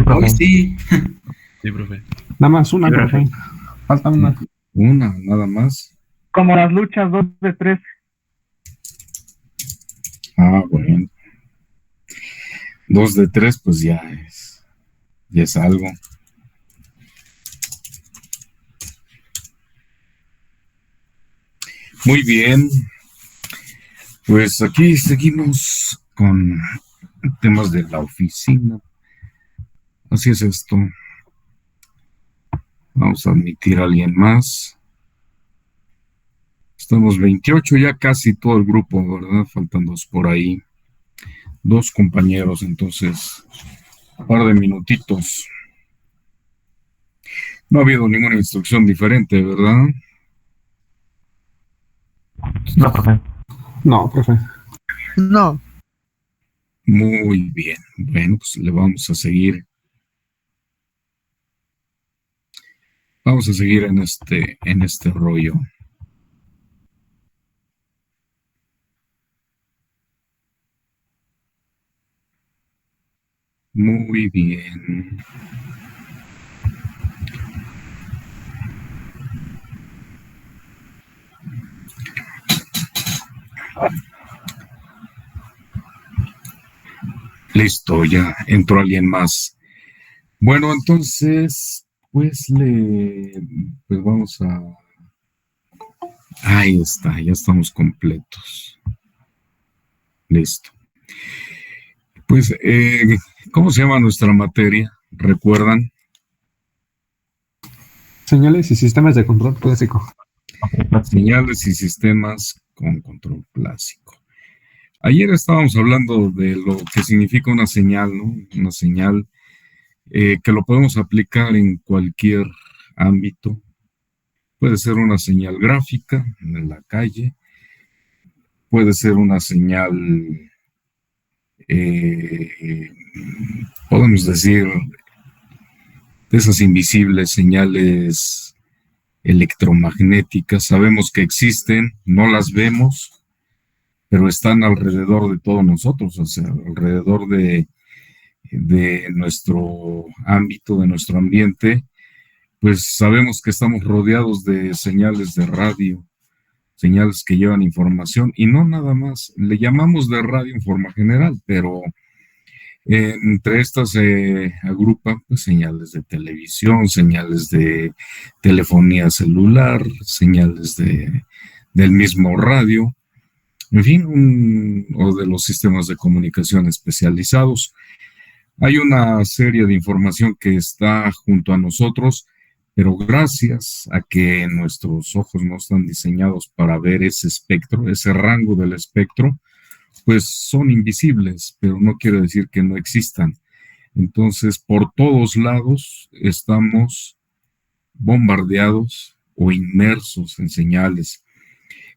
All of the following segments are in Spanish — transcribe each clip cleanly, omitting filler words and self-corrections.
Hoy profe. sí. Sí, profe. Nada más una, Sí, profe. Falta una. Una, nada más. Como las luchas 2 de 3. Ah, bueno. 2 de 3, pues ya es algo. Muy bien. Pues aquí seguimos con temas de la oficina. Así es esto. Vamos a admitir a alguien más. Estamos 28, ya casi todo el grupo, ¿verdad? Faltan dos por ahí. Dos compañeros, entonces, un par de minutitos. No ha habido ninguna instrucción diferente, ¿verdad? No, profe. No, profe. No. Muy bien. Bueno, pues le vamos a seguir. Vamos a seguir en este rollo. Muy bien. Listo, ya entró alguien más. Bueno, entonces, pues vamos a. Ahí está, ya estamos completos. Listo. Pues, ¿cómo se llama nuestra materia? ¿Recuerdan? Señales y sistemas de control clásico. Señales y sistemas con control clásico. Ayer estábamos hablando de lo que significa una señal, ¿no? Una señal que lo podemos aplicar en cualquier ámbito. Puede ser una señal gráfica en la calle, puede ser una señal, eh, podemos decir, de esas invisibles señales electromagnéticas. Sabemos que existen, no las vemos, pero están alrededor de todos nosotros, o sea, alrededor de nuestro ámbito, de nuestro ambiente. Pues sabemos que estamos rodeados de señales de radio, señales que llevan información y no nada más. Le llamamos de radio en forma general, pero entre estas se agrupan pues, señales de televisión, señales de telefonía celular, señales del mismo radio, en fin, o de los sistemas de comunicación especializados. Hay una serie de información que está junto a nosotros, pero gracias a que nuestros ojos no están diseñados para ver ese espectro, ese rango del espectro, pues son invisibles, pero no quiere decir que no existan. Entonces, por todos lados estamos bombardeados o inmersos en señales.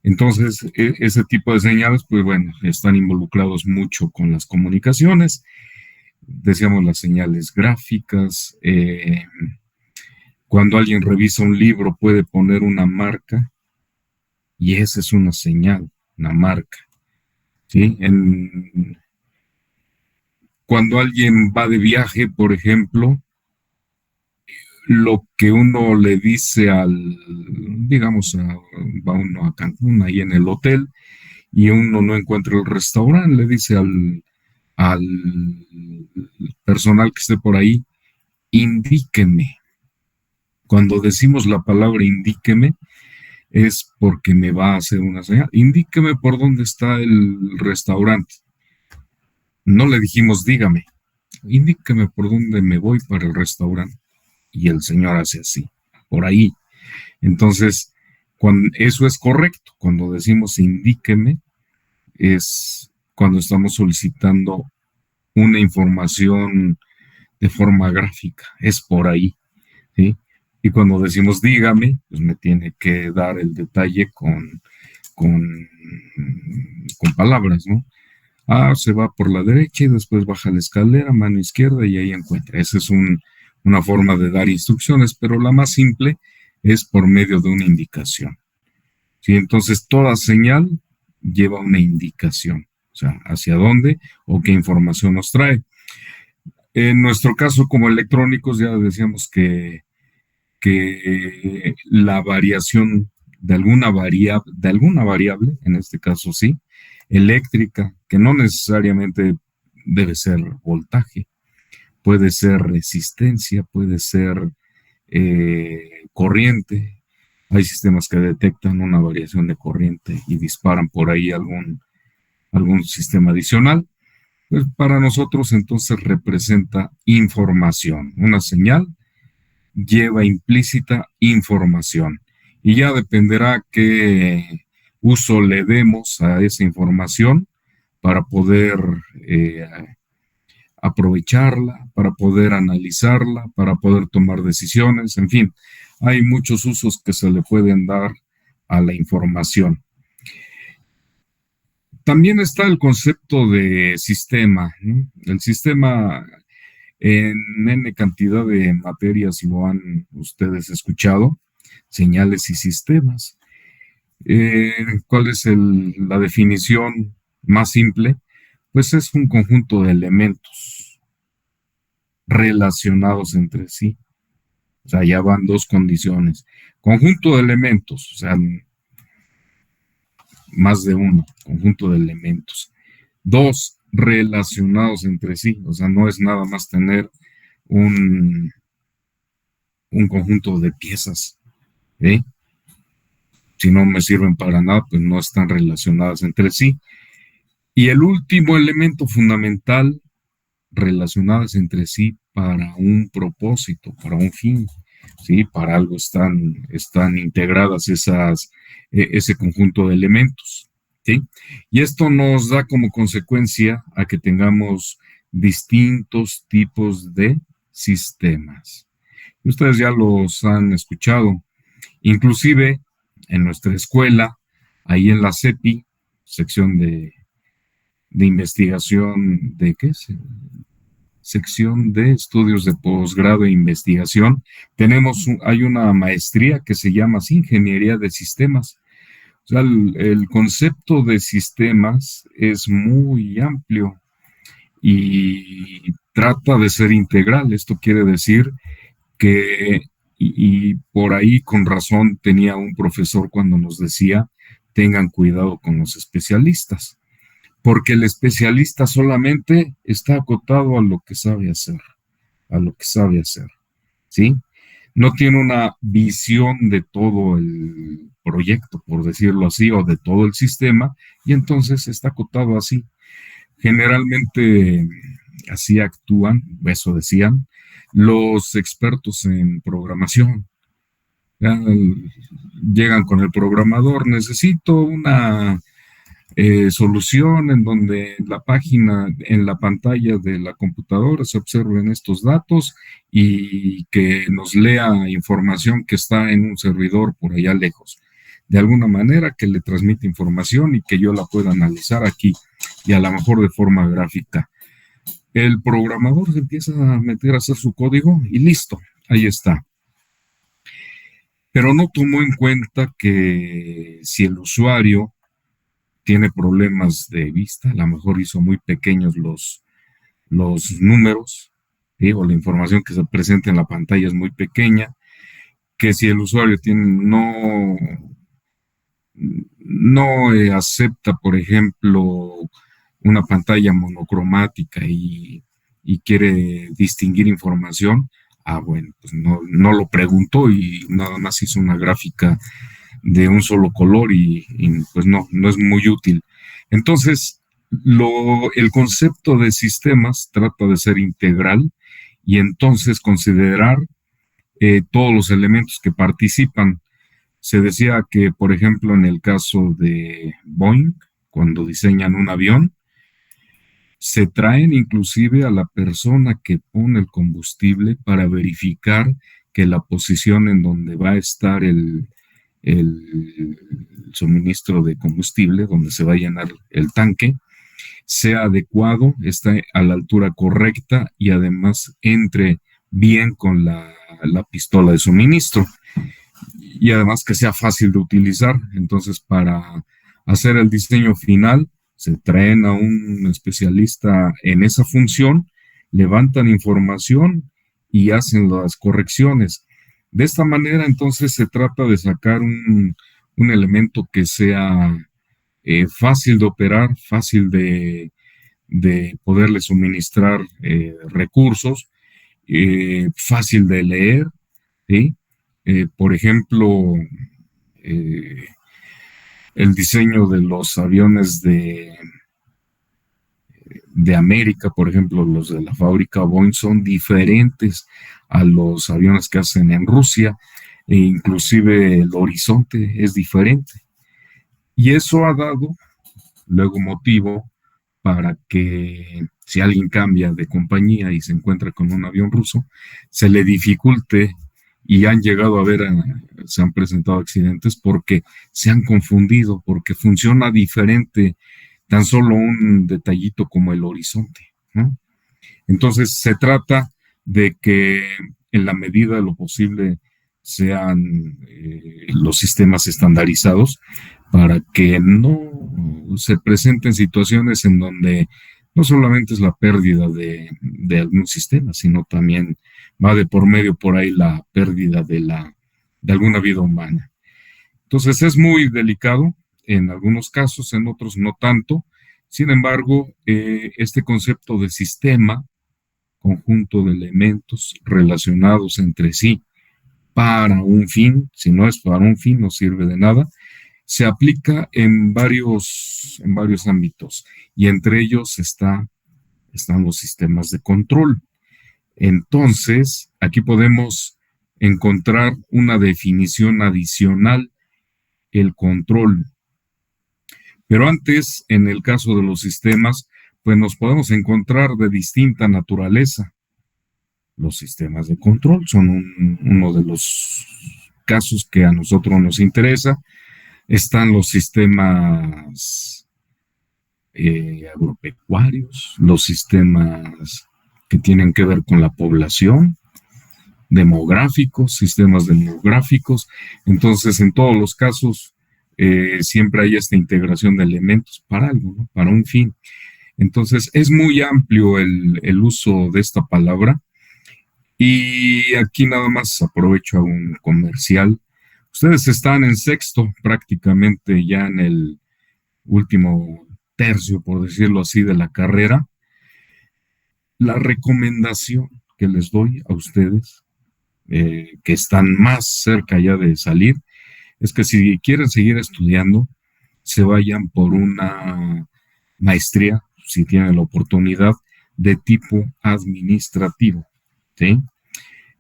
Entonces, ese tipo de señales, pues bueno, están involucrados mucho con las comunicaciones. Decíamos las señales gráficas. Cuando alguien revisa un libro puede poner una marca y esa es una señal, una marca. ¿Sí? Cuando alguien va de viaje, por ejemplo, lo que uno le dice digamos, va uno a Cancún, ahí en el hotel, y uno no encuentra el restaurante, le dice al personal que esté por ahí, indíqueme. Cuando decimos la palabra indíqueme, es porque me va a hacer una señal. Indíqueme por dónde está el restaurante. No le dijimos dígame, indíqueme por dónde me voy para el restaurante. Y el señor hace así, por ahí. Entonces, cuando eso es correcto. Cuando decimos indíqueme, es cuando estamos solicitando una información de forma gráfica. Es por ahí, ¿sí? Y cuando decimos dígame, pues me tiene que dar el detalle con, con palabras, ¿no? Se va por la derecha y después baja la escalera, mano izquierda y ahí encuentra. Esa es una forma de dar instrucciones, pero la más simple es por medio de una indicación. ¿Sí? Entonces, toda señal lleva una indicación, o sea, hacia dónde o qué información nos trae. En nuestro caso, como electrónicos, ya decíamos que la variación de alguna variable, en este caso sí, eléctrica, que no necesariamente debe ser voltaje, puede ser resistencia, puede ser corriente. Hay sistemas que detectan una variación de corriente y disparan por ahí algún sistema adicional. Pues para nosotros entonces representa información. Una señal lleva implícita información y ya dependerá qué uso le demos a esa información para poder eh, aprovecharla, para poder analizarla, para poder tomar decisiones, en fin, hay muchos usos que se le pueden dar a la información. También está el concepto de sistema, ¿no? El sistema en N cantidad de materias lo han ustedes escuchado, señales y sistemas. ¿Cuál es la definición más simple? Pues es un conjunto de elementos relacionados entre sí. O sea, ya van dos condiciones. Conjunto de elementos, o sea, más de uno, conjunto de elementos. Dos, relacionados entre sí, o sea, no es nada más tener un, un conjunto de piezas, ¿eh? Si no me sirven para nada, pues no están relacionadas entre sí. Y el último elemento fundamental, relacionadas entre sí para un propósito, para un fin, ¿sí? Para algo están integradas ese conjunto de elementos, ¿sí? Y esto nos da como consecuencia a que tengamos distintos tipos de sistemas. Ustedes ya los han escuchado, inclusive en nuestra escuela, ahí en la CEPI, sección de investigación, ¿de qué es? Sección de estudios de posgrado e investigación, hay una maestría que se llama así, Ingeniería de Sistemas. O sea, el concepto de sistemas es muy amplio y trata de ser integral. Esto quiere decir que, y por ahí con razón tenía un profesor cuando nos decía, tengan cuidado con los especialistas, porque el especialista solamente está acotado a lo que sabe hacer, a lo que sabe hacer, ¿sí? No tiene una visión de todo el proyecto, por decirlo así, o de todo el sistema, y entonces está acotado así. Generalmente así actúan, eso decían, los expertos en programación. Ya, llegan con el programador, necesito una solución en donde la página, en la pantalla de la computadora se observen estos datos y que nos lea información que está en un servidor por allá lejos. De alguna manera que le transmite información y que yo la pueda analizar aquí y a lo mejor de forma gráfica. El programador se empieza a meter a hacer su código y listo, ahí está. Pero no tomó en cuenta que si el usuario tiene problemas de vista, a lo mejor hizo muy pequeños los números, ¿sí? O la información que se presenta en la pantalla es muy pequeña, que si el usuario no acepta, por ejemplo, una pantalla monocromática y quiere distinguir información, bueno, pues no lo preguntó y nada más hizo una gráfica de un solo color y pues no es muy útil. Entonces, el concepto de sistemas trata de ser integral y entonces considerar todos los elementos que participan. Se decía que, por ejemplo, en el caso de Boeing, cuando diseñan un avión, se traen inclusive a la persona que pone el combustible para verificar que la posición en donde va a estar el suministro de combustible, donde se va a llenar el tanque, sea adecuado, esté a la altura correcta y además entre bien con la pistola de suministro. Y además que sea fácil de utilizar. Entonces, para hacer el diseño final, se traen a un especialista en esa función, levantan información y hacen las correcciones. De esta manera, entonces, se trata de sacar un elemento que sea fácil de operar, fácil de poderle suministrar recursos, fácil de leer, ¿sí? Por ejemplo, eh, el diseño de los aviones de América, por ejemplo, los de la fábrica Boeing son diferentes a los aviones que hacen en Rusia, e inclusive el horizonte es diferente. Y eso ha dado luego motivo para que si alguien cambia de compañía y se encuentra con un avión ruso, se le dificulte y han llegado a ver, se han presentado accidentes porque se han confundido, porque funciona diferente tan solo un detallito como el horizonte, ¿no? Entonces se trata de que en la medida de lo posible sean los sistemas estandarizados para que no se presenten situaciones en donde no solamente es la pérdida de algún sistema, sino también va de por medio por ahí la pérdida de alguna vida humana. Entonces es muy delicado en algunos casos, en otros no tanto. Sin embargo, este concepto de sistema, conjunto de elementos relacionados entre sí para un fin, si no es para un fin no sirve de nada, se aplica en varios ámbitos y entre ellos están los sistemas de control. Entonces, aquí podemos encontrar una definición adicional, el control. Pero antes, en el caso de los sistemas, pues nos podemos encontrar de distinta naturaleza. Los sistemas de control son uno de los casos que a nosotros nos interesa. Están los sistemas agropecuarios, los sistemas que tienen que ver con la población, demográficos, sistemas demográficos. Entonces, en todos los casos, siempre hay esta integración de elementos para algo, ¿no? Para un fin. Entonces, es muy amplio el uso de esta palabra. Y aquí nada más aprovecho a un comercial. Ustedes están en sexto, prácticamente ya en el último tercio, por decirlo así, de la carrera. La recomendación que les doy a ustedes, que están más cerca ya de salir, es que si quieren seguir estudiando, se vayan por una maestría, si tienen la oportunidad, de tipo administrativo, ¿sí?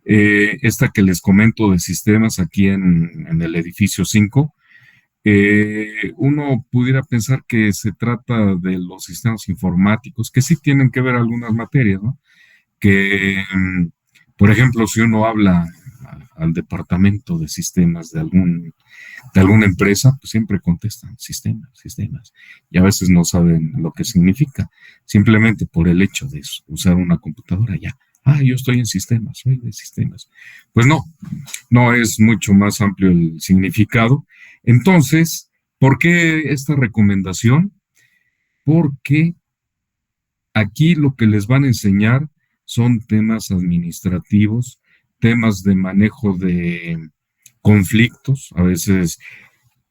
Esta que les comento de sistemas aquí en el edificio 5, uno pudiera pensar que se trata de los sistemas informáticos, que sí tienen que ver algunas materias, ¿no? Que, por ejemplo, si uno habla al departamento de sistemas de alguna empresa, pues siempre contestan sistemas, y a veces no saben lo que significa, simplemente por el hecho de usar una computadora ya. Yo estoy en sistemas, soy de sistemas. Pues no es mucho más amplio el significado. Entonces, ¿por qué esta recomendación? Porque aquí lo que les van a enseñar son temas administrativos, temas de manejo de conflictos, a veces.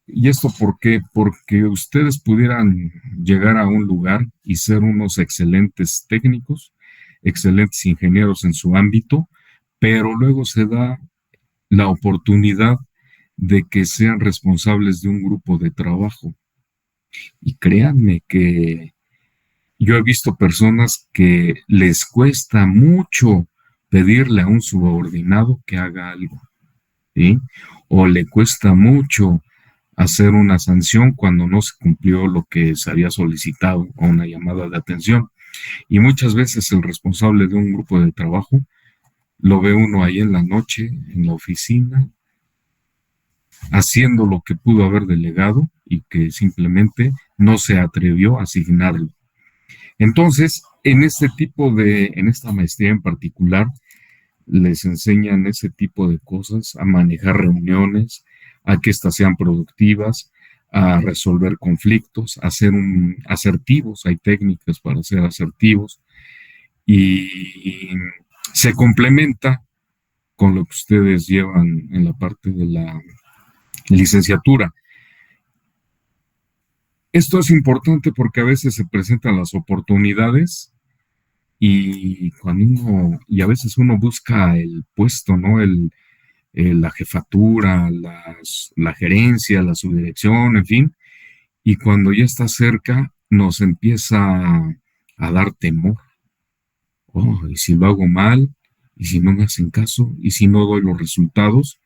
¿Y esto por qué? Porque ustedes pudieran llegar a un lugar y ser unos excelentes técnicos, excelentes ingenieros en su ámbito, pero luego se da la oportunidad de que sean responsables de un grupo de trabajo. Y créanme que yo he visto personas que les cuesta mucho pedirle a un subordinado que haga algo, ¿sí? O le cuesta mucho hacer una sanción cuando no se cumplió lo que se había solicitado o una llamada de atención. Y muchas veces el responsable de un grupo de trabajo lo ve uno ahí en la noche, en la oficina, haciendo lo que pudo haber delegado y que simplemente no se atrevió a asignarlo. Entonces, en esta maestría en particular, les enseñan ese tipo de cosas, a manejar reuniones, a que éstas sean productivas, a resolver conflictos, a ser asertivos, hay técnicas para ser asertivos, y se complementa con lo que ustedes llevan en la parte de la licenciatura. Esto es importante porque a veces se presentan las oportunidades y a veces uno busca el puesto, ¿no? La jefatura, la gerencia, la subdirección, en fin, y cuando ya está cerca nos empieza a dar temor. Oh, y si lo hago mal, y si no me hacen caso, y si no doy los resultados.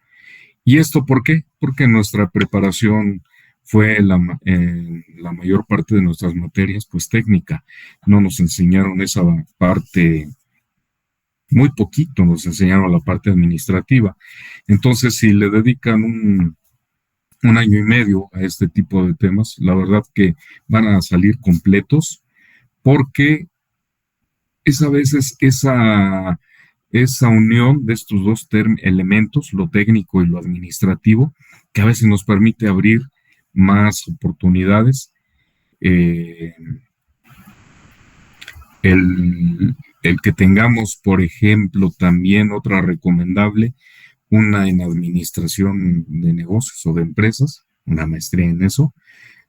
¿Y esto por qué? Porque nuestra preparación fue en la mayor parte de nuestras materias, pues técnica. No nos enseñaron esa parte, muy poquito nos enseñaron la parte administrativa. Entonces, si le dedican un año y medio a este tipo de temas, la verdad que van a salir completos, porque es a veces esa unión de estos dos elementos, lo técnico y lo administrativo, que a veces nos permite abrir más oportunidades. El que tengamos, por ejemplo, también otra recomendable, una en administración de negocios o de empresas, una maestría en eso,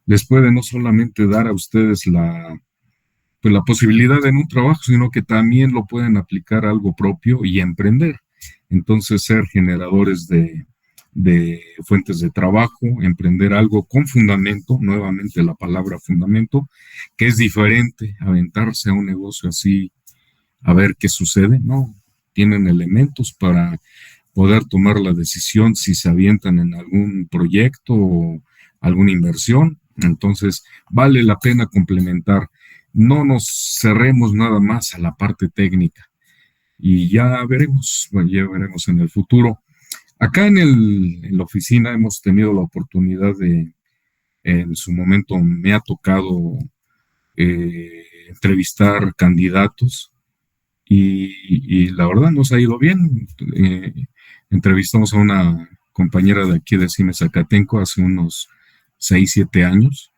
les puede no solamente dar a ustedes pues la posibilidad en un trabajo, sino que también lo pueden aplicar a algo propio y emprender. Entonces, ser generadores de fuentes de trabajo, emprender algo con fundamento, nuevamente la palabra fundamento, que es diferente aventarse a un negocio así a ver qué sucede, ¿no? Tienen elementos para poder tomar la decisión si se avientan en algún proyecto o alguna inversión. Entonces, vale la pena complementar. No nos cerremos nada más a la parte técnica y ya veremos, bueno, ya veremos en el futuro. Acá en la oficina hemos tenido la oportunidad en su momento me ha tocado entrevistar candidatos y la verdad nos ha ido bien. Entrevistamos a una compañera de aquí de Cine Zacatenco hace unos 6, 7 años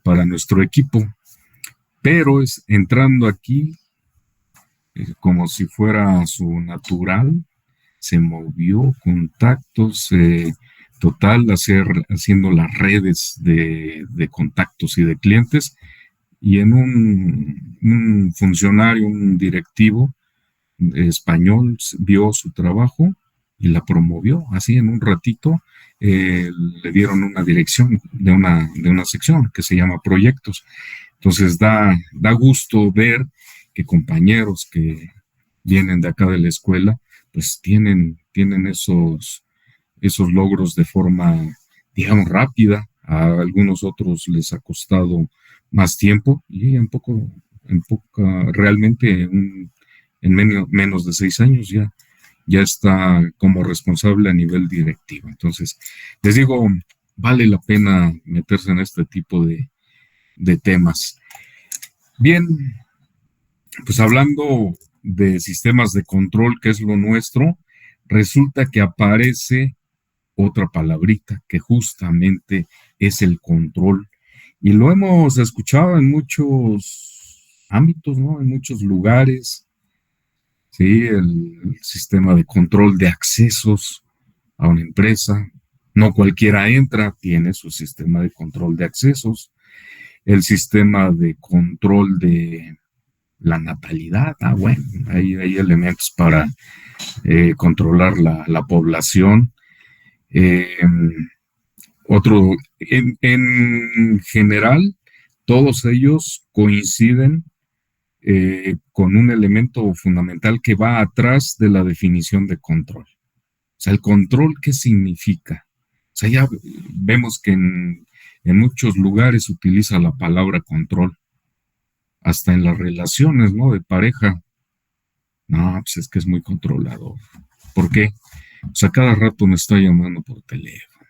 para nuestro equipo, pero entrando aquí como si fuera su natural, se movió, contactos, total, haciendo las redes de contactos y de clientes, y en un funcionario, un directivo español, vio su trabajo y la promovió, así en un ratito, le dieron una dirección de una sección que se llama proyectos. Entonces da gusto ver que compañeros que vienen de acá de la escuela, pues tienen esos logros de forma, digamos, rápida. A algunos otros les ha costado más tiempo y realmente menos de 6 años ya está como responsable a nivel directivo. Entonces, les digo, vale la pena meterse en este tipo de temas. Bien, pues hablando de sistemas de control, que es lo nuestro, resulta que aparece otra palabrita que justamente es el control. Y lo hemos escuchado en muchos ámbitos, ¿no? En muchos lugares. Sí, el sistema de control de accesos a una empresa. No cualquiera entra, tiene su sistema de control de accesos. El sistema de control de la natalidad. Bueno, hay elementos para controlar la población. En general, todos ellos coinciden con un elemento fundamental que va atrás de la definición de control. O sea, el control, ¿qué significa? O sea, ya vemos que en muchos lugares se utiliza la palabra control, hasta en las relaciones, ¿no? De pareja. No, pues es que es muy controlador. ¿Por qué? O sea, cada rato me está llamando por teléfono.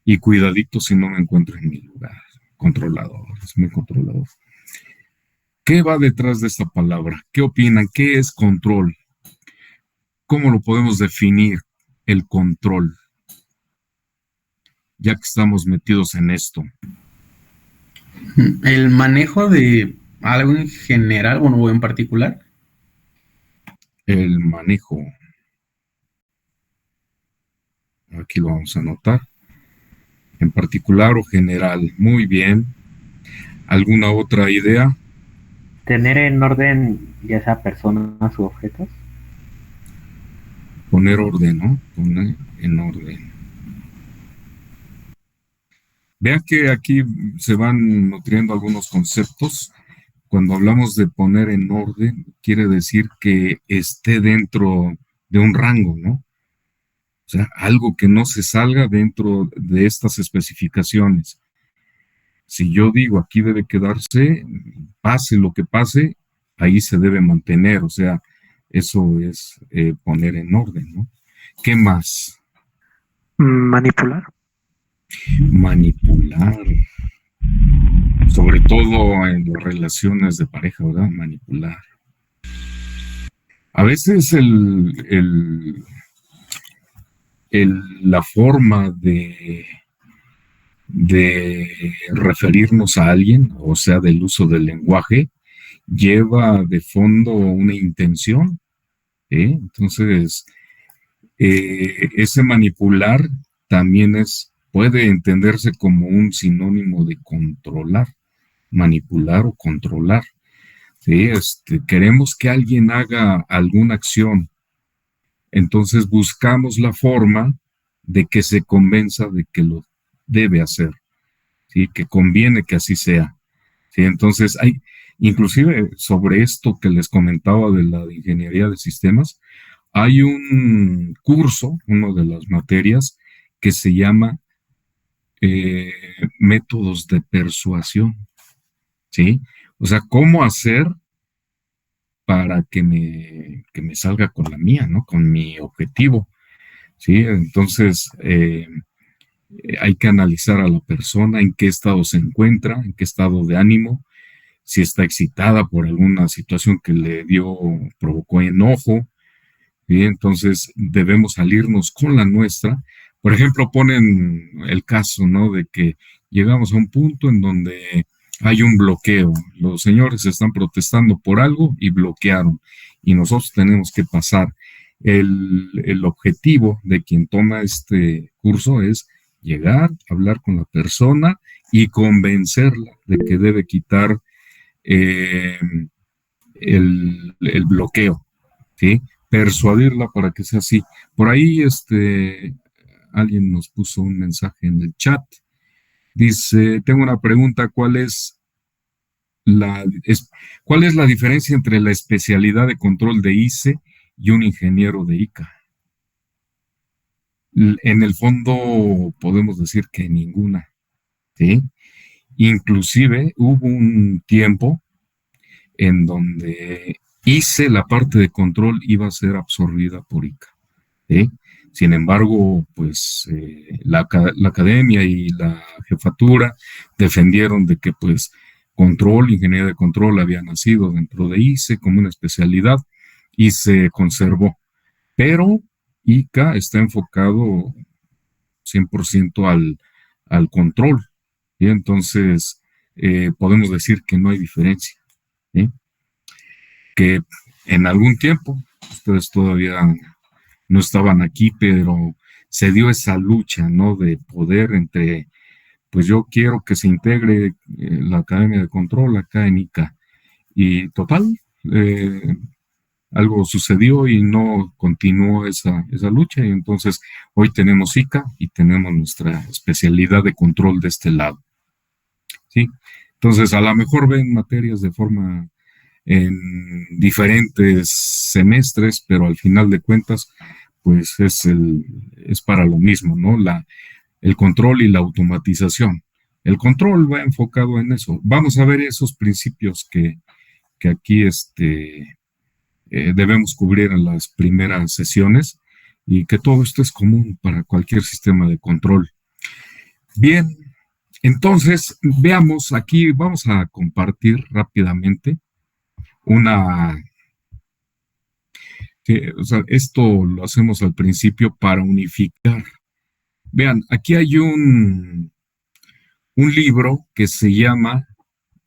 Y cuidadito si no me encuentro en mi lugar. Controlador, es muy controlador. ¿Qué va detrás de esta palabra? ¿Qué opinan? ¿Qué es control? ¿Cómo lo podemos definir, el control? Ya que estamos metidos en esto. El manejo de ¿Algo en general, bueno, o en particular? El manejo. Aquí lo vamos a anotar. En particular o general. Muy bien. ¿Alguna otra idea? Tener en orden ya sea personas u objetos. Poner orden, ¿no? Poner en orden. Vean que aquí se van nutriendo algunos conceptos. Cuando hablamos de poner en orden, quiere decir que esté dentro de un rango, ¿no? O sea, algo que no se salga dentro de estas especificaciones. Si yo digo aquí debe quedarse, pase lo que pase, ahí se debe mantener. O sea, eso es poner en orden, ¿no? ¿Qué más? Manipular. Manipular. Sobre todo en las relaciones de pareja, ¿verdad? Manipular. A veces la forma de referirnos a alguien, o sea, del uso del lenguaje, lleva de fondo una intención, ¿eh? Entonces, ese manipular también puede entenderse como un sinónimo de controlar, manipular o controlar. ¿Sí? Queremos que alguien haga alguna acción, entonces buscamos la forma de que se convenza de que lo debe hacer, ¿sí? Que conviene que así sea. ¿Sí? Entonces, inclusive sobre esto que les comentaba de la ingeniería de sistemas, hay un curso, una de las materias, que se llama métodos de persuasión, ¿sí? O sea, cómo hacer para que me salga con la mía, ¿no? Con mi objetivo, ¿sí? Entonces, hay que analizar a la persona, en qué estado se encuentra, en qué estado de ánimo, si está excitada por alguna situación que provocó enojo, ¿sí? Entonces, debemos salirnos con la nuestra. Por ejemplo, ponen el caso, ¿no? De que llegamos a un punto en donde hay un bloqueo. Los señores están protestando por algo y bloquearon. Y nosotros tenemos que pasar. El objetivo de quien toma este curso es llegar, hablar con la persona y convencerla de que debe quitar eh, el bloqueo, ¿sí? Persuadirla para que sea así. Por ahí, alguien nos puso un mensaje en el chat. Dice, tengo una pregunta, ¿cuál es la diferencia entre la especialidad de control de ICE y un ingeniero de ICA? En el fondo podemos decir que ninguna, ¿sí? Inclusive hubo un tiempo en donde ICE, la parte de control, iba a ser absorbida por ICA, ¿sí? Sin embargo, pues la academia y la jefatura defendieron de que pues control, ingeniería de control había nacido dentro de ICE como una especialidad y se conservó. Pero ICA está enfocado 100% al control, ¿sí? Entonces, podemos decir que no hay diferencia, ¿sí? Que en algún tiempo, ustedes todavía no estaban aquí, pero se dio esa lucha, ¿no? De poder entre, pues yo quiero que se integre la Academia de Control acá en ICA. Y total, eh, algo sucedió y no continuó esa lucha. Y entonces hoy tenemos ICA y tenemos nuestra especialidad de control de este lado, ¿sí? Entonces, a lo mejor ven materias de forma en diferentes semestres, pero al final de cuentas, pues es para lo mismo, ¿no? El control y la automatización. El control va enfocado en eso. Vamos a ver esos principios que aquí debemos cubrir en las primeras sesiones y que todo esto es común para cualquier sistema de control. Bien, entonces veamos aquí, vamos a compartir rápidamente una. O sea, esto lo hacemos al principio para unificar. Vean, aquí hay un libro que se llama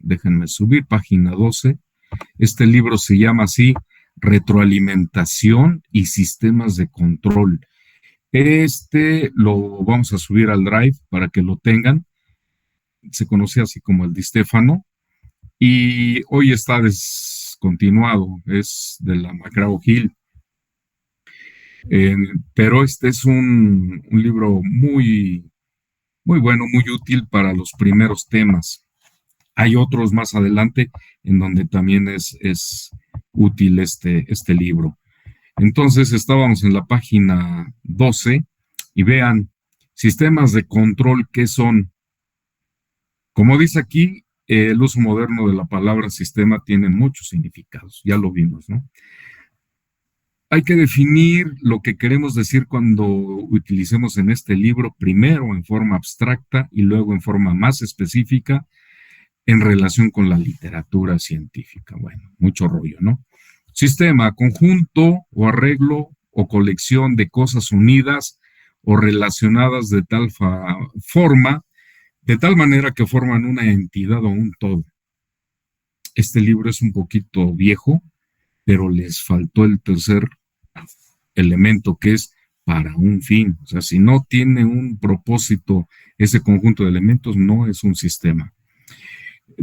déjenme subir, página 12. Este libro se llama así, Retroalimentación y Sistemas de Control. Este lo vamos a subir al Drive para que lo tengan. Se conoce así como el Di Stefano y hoy está descontinuado, es de la McGraw-Hill. Pero este es un libro muy, muy bueno, muy útil para los primeros temas. Hay otros más adelante en donde también es útil este libro. Entonces estábamos en la página 12 y vean, sistemas de control, ¿qué son? Como dice aquí, el uso moderno de la palabra sistema tiene muchos significados, ya lo vimos, ¿no? Hay que definir lo que queremos decir cuando utilicemos en este libro, primero en forma abstracta y luego en forma más específica en relación con la literatura científica. Bueno, mucho rollo, ¿no? Sistema, conjunto o arreglo o colección de cosas unidas o relacionadas de tal forma, de tal manera que forman una entidad o un todo. Este libro es un poquito viejo, pero les faltó el tercer elemento, que es para un fin. O sea, si no tiene un propósito ese conjunto de elementos, no es un sistema.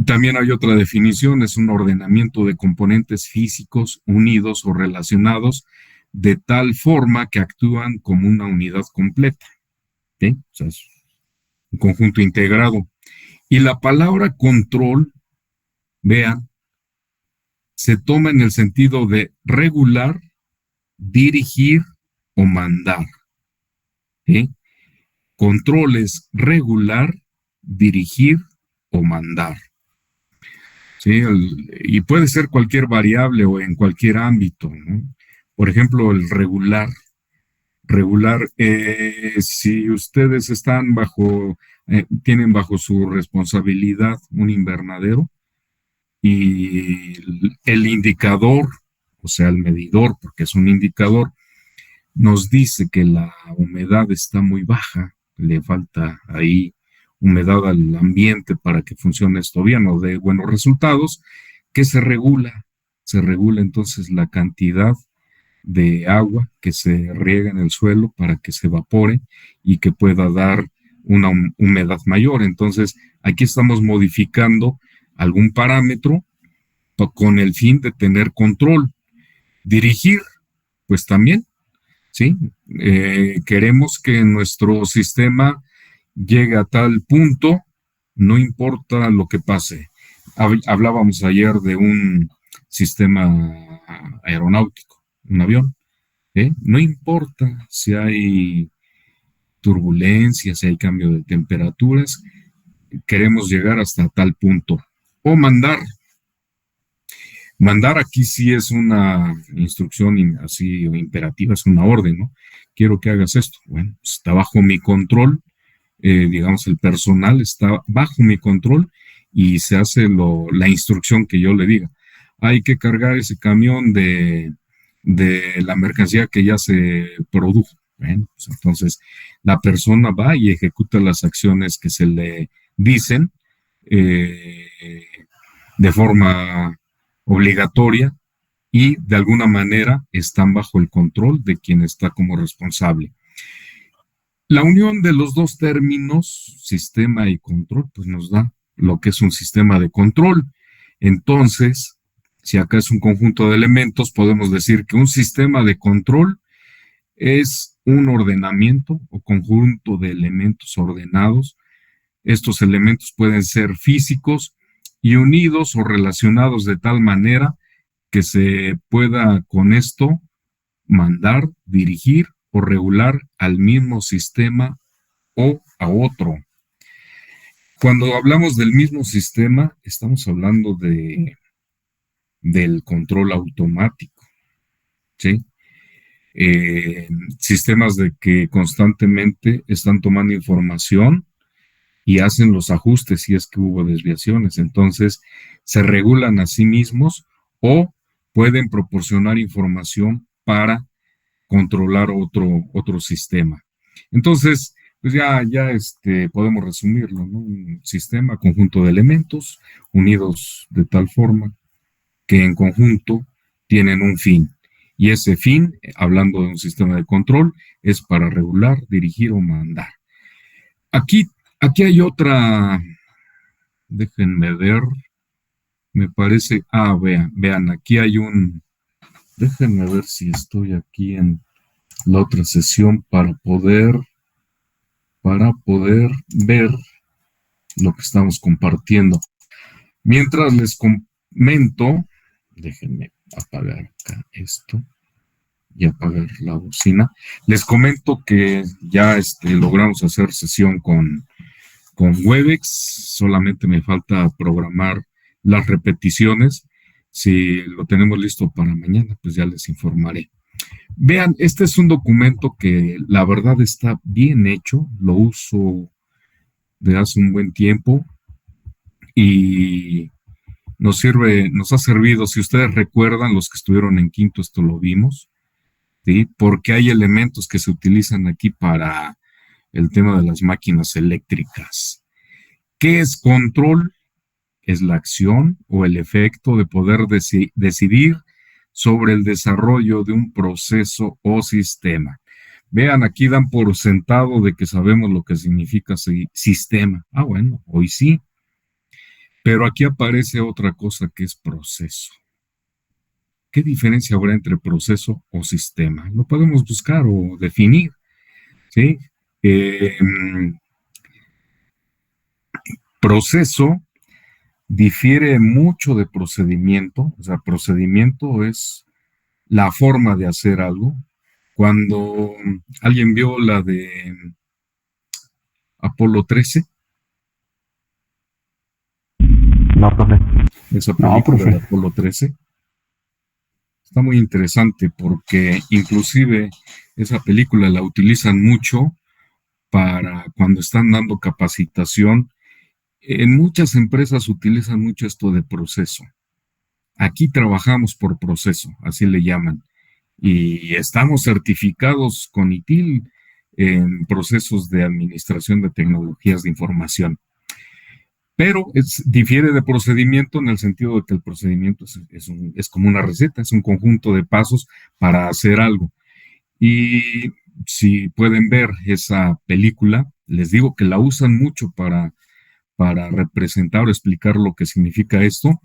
También hay otra definición, es un ordenamiento de componentes físicos unidos o relacionados de tal forma que actúan como una unidad completa. ¿Sí? O sea, es un conjunto integrado. Y la palabra control, vean, se toma en el sentido de regular, dirigir o mandar. ¿Sí? Control es regular, dirigir o mandar. ¿Sí? Y puede ser cualquier variable o en cualquier ámbito, ¿no? Por ejemplo, el regular. Si ustedes están tienen bajo su responsabilidad un invernadero y el indicador, o sea, el medidor, porque es un indicador, nos dice que la humedad está muy baja, le falta ahí humedad al ambiente para que funcione esto bien o dé buenos resultados, que se regula entonces la cantidad de agua que se riega en el suelo para que se evapore y que pueda dar una humedad mayor. Entonces, aquí estamos modificando algún parámetro con el fin de tener control. Dirigir, pues también, ¿sí? Queremos que nuestro sistema llegue a tal punto, no importa lo que pase. Hablábamos ayer de un sistema aeronáutico, un avión, ¿eh? No importa si hay turbulencia, si hay cambio de temperaturas, queremos llegar hasta tal punto. O mandar. Mandar aquí sí es una instrucción así imperativa, es una orden, ¿no? Quiero que hagas esto. Bueno, pues está bajo mi control, digamos, el personal está bajo mi control y se hace la instrucción que yo le diga. Hay que cargar ese camión de la mercancía que ya se produjo. Bueno, pues entonces la persona va y ejecuta las acciones que se le dicen de forma obligatoria y de alguna manera están bajo el control de quien está como responsable. La unión de los dos términos, sistema y control, pues nos da lo que es un sistema de control. Entonces, si acá es un conjunto de elementos, podemos decir que un sistema de control es un ordenamiento o conjunto de elementos ordenados. Estos elementos pueden ser físicos y unidos o relacionados de tal manera que se pueda con esto mandar, dirigir o regular al mismo sistema o a otro. Cuando hablamos del mismo sistema, estamos hablando del control automático, ¿sí? Sistemas de que constantemente están tomando información y hacen los ajustes si es que hubo desviaciones. Entonces, se regulan a sí mismos o pueden proporcionar información para controlar otro sistema. Entonces, pues ya podemos resumirlo, ¿no? Un sistema, conjunto de elementos unidos de tal forma que en conjunto tienen un fin. Y ese fin, hablando de un sistema de control, es para regular, dirigir o mandar. Aquí, aquí hay otra, déjenme ver, me parece, vean, aquí hay déjenme ver si estoy aquí en la otra sesión para poder ver lo que estamos compartiendo. Mientras les comento, déjenme apagar acá esto y apagar la bocina. Les comento que ya logramos hacer sesión con Webex, solamente me falta programar las repeticiones. Si lo tenemos listo para mañana, pues ya les informaré. Vean, este es un documento que la verdad está bien hecho, lo uso de hace un buen tiempo y nos ha servido, si ustedes recuerdan, los que estuvieron en quinto, esto lo vimos, ¿sí? Porque hay elementos que se utilizan aquí para el tema de las máquinas eléctricas. ¿Qué es control? Es la acción o el efecto de poder decidir sobre el desarrollo de un proceso o sistema. Vean, aquí dan por sentado de que sabemos lo que significa sistema. Ah, bueno, hoy sí. Pero aquí aparece otra cosa que es proceso. ¿Qué diferencia habrá entre proceso o sistema? Lo podemos buscar o definir, ¿sí? Proceso difiere mucho de procedimiento, o sea, procedimiento es la forma de hacer algo. Cuando alguien vio la de Apolo 13, No, profe. esa No, película profe. de Apolo 13, está muy interesante porque inclusive esa película la utilizan mucho para cuando están dando capacitación. En muchas empresas utilizan mucho esto de proceso. Aquí trabajamos por proceso, así le llaman. Y estamos certificados con ITIL en procesos de administración de tecnologías de información. Pero difiere de procedimiento en el sentido de que el procedimiento es como una receta, es un conjunto de pasos para hacer algo. Y si pueden ver esa película, les digo que la usan mucho para representar o explicar lo que significa esto.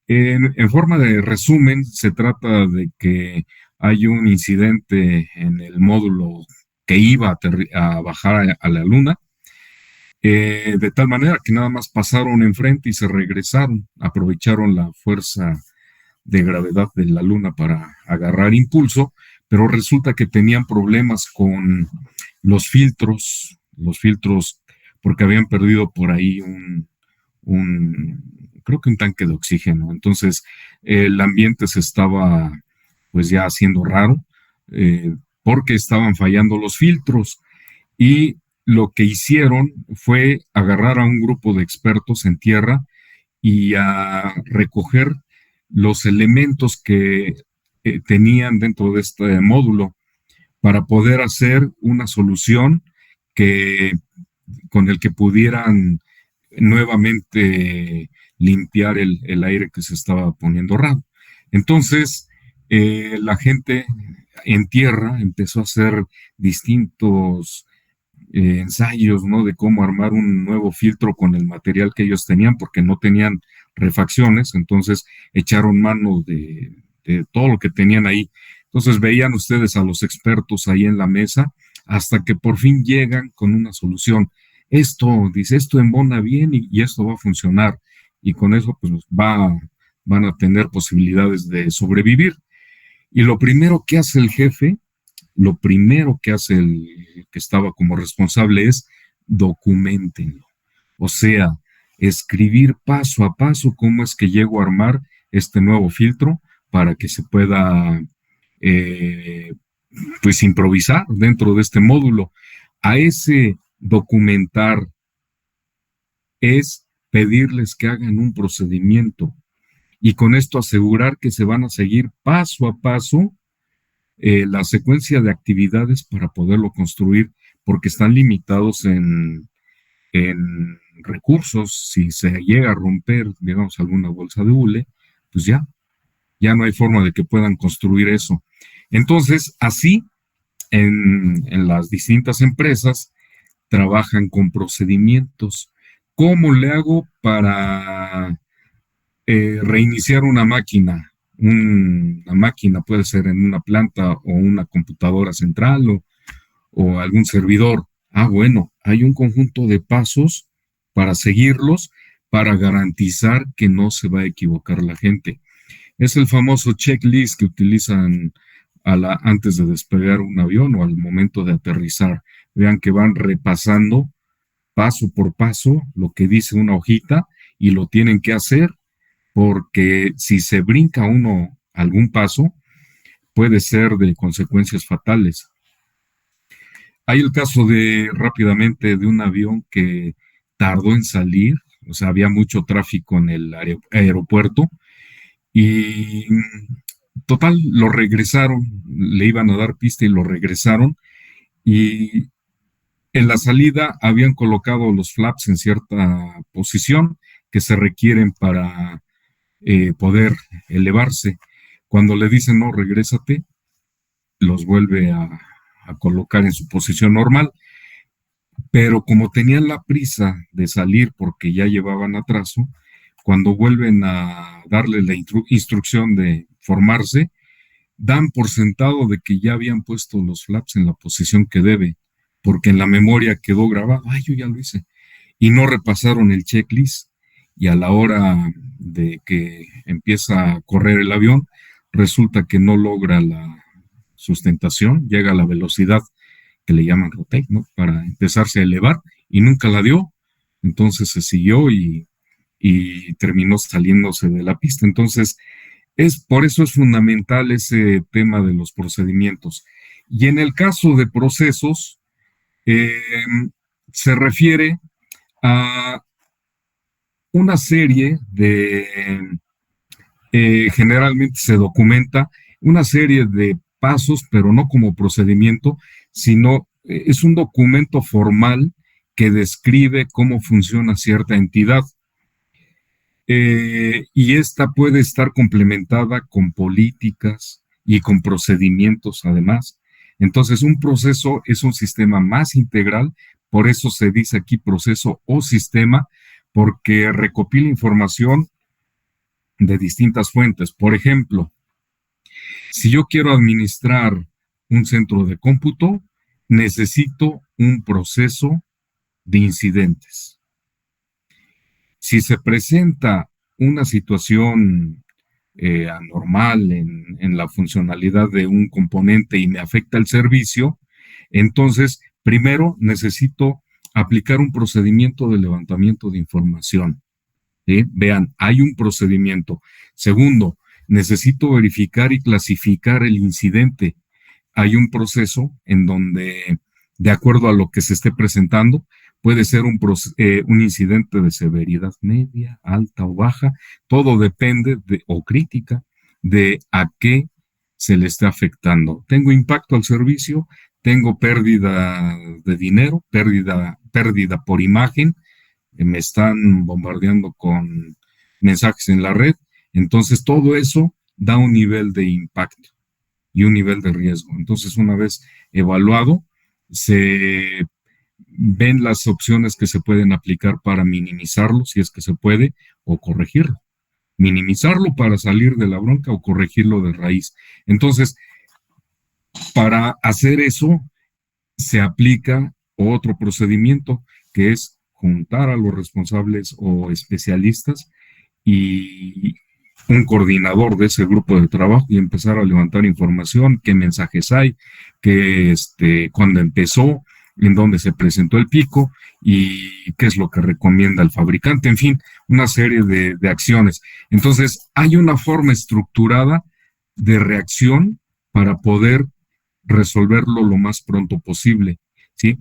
En forma de resumen, se trata de que hay un incidente en el módulo que iba a bajar a la Luna, de tal manera que nada más pasaron enfrente y se regresaron, aprovecharon la fuerza de gravedad de la Luna para agarrar impulso, pero resulta que tenían problemas con los filtros, porque habían perdido por ahí creo que un tanque de oxígeno. Entonces, el ambiente se estaba pues ya haciendo raro, porque estaban fallando los filtros y lo que hicieron fue agarrar a un grupo de expertos en tierra y a recoger los elementos que tenían dentro de este módulo para poder hacer una solución que, con el que pudieran nuevamente limpiar el aire que se estaba poniendo raro. Entonces, la gente en tierra empezó a hacer distintos ensayos, ¿no? De cómo armar un nuevo filtro con el material que ellos tenían, porque no tenían refacciones, entonces echaron mano de todo lo que tenían ahí. Entonces veían ustedes a los expertos ahí en la mesa hasta que por fin llegan con una solución. Esto embona bien y esto va a funcionar. Y con eso pues van a tener posibilidades de sobrevivir. Y lo primero que hace el jefe, lo primero que hace el que estaba como responsable es documentenlo. O sea, escribir paso a paso cómo es que llego a armar este nuevo filtro para que se pueda pues improvisar dentro de este módulo. A ese documentar es pedirles que hagan un procedimiento y con esto asegurar que se van a seguir paso a paso la secuencia de actividades para poderlo construir porque están limitados en recursos. Si se llega a romper, digamos, alguna bolsa de hule, pues ya no hay forma de que puedan construir eso. Entonces, así, en las distintas empresas, trabajan con procedimientos. ¿Cómo le hago para reiniciar una máquina? Una máquina puede ser en una planta o una computadora central o algún servidor. Bueno, hay un conjunto de pasos para seguirlos, para garantizar que no se va a equivocar la gente. Es el famoso checklist que utilizan antes de despegar un avión o al momento de aterrizar. Vean que van repasando paso por paso lo que dice una hojita y lo tienen que hacer, porque si se brinca uno algún paso, puede ser de consecuencias fatales. Hay el caso rápidamente de un avión que tardó en salir, o sea, había mucho tráfico en el aeropuerto y total, lo regresaron, le iban a dar pista y lo regresaron, y en la salida habían colocado los flaps en cierta posición que se requieren para poder elevarse. Cuando le dicen no, regrésate, los vuelve a colocar en su posición normal, pero como tenían la prisa de salir porque ya llevaban atraso, cuando vuelven a darle la instrucción de formarse, dan por sentado de que ya habían puesto los flaps en la posición que debe, porque en la memoria quedó grabado, yo ya lo hice, y no repasaron el checklist, y a la hora de que empieza a correr el avión, resulta que no logra la sustentación, llega a la velocidad que le llaman rotate, ¿no? Para empezarse a elevar, y nunca la dio. Entonces se siguió y terminó saliéndose de la pista. Entonces, por eso es fundamental ese tema de los procedimientos. Y en el caso de procesos, se refiere a una serie generalmente se documenta una serie de pasos, pero no como procedimiento, sino es un documento formal que describe cómo funciona cierta entidad. Y esta puede estar complementada con políticas y con procedimientos además. Entonces, un proceso es un sistema más integral, por eso se dice aquí proceso o sistema, porque recopila información de distintas fuentes. Por ejemplo, si yo quiero administrar un centro de cómputo, necesito un proceso de incidentes. Si se presenta una situación anormal en la funcionalidad de un componente y me afecta el servicio, entonces primero necesito aplicar un procedimiento de levantamiento de información. ¿Sí? Vean, hay un procedimiento. Segundo, necesito verificar y clasificar el incidente. Hay un proceso en donde, de acuerdo a lo que se esté presentando, puede ser un incidente de severidad media, alta o baja. Todo depende o crítica de a qué se le está afectando. Tengo impacto al servicio, tengo pérdida de dinero, pérdida por imagen, me están bombardeando con mensajes en la red. Entonces, todo eso da un nivel de impacto y un nivel de riesgo. Entonces, una vez evaluado, se ven las opciones que se pueden aplicar para minimizarlo, si es que se puede, o corregirlo. Minimizarlo para salir de la bronca o corregirlo de raíz. Entonces, para hacer eso, se aplica otro procedimiento que es juntar a los responsables o especialistas y un coordinador de ese grupo de trabajo y empezar a levantar información, qué mensajes hay, cuándo empezó, en dónde se presentó el pico y qué es lo que recomienda el fabricante, en fin, una serie de acciones. Entonces, hay una forma estructurada de reacción para poder resolverlo lo más pronto posible, ¿sí?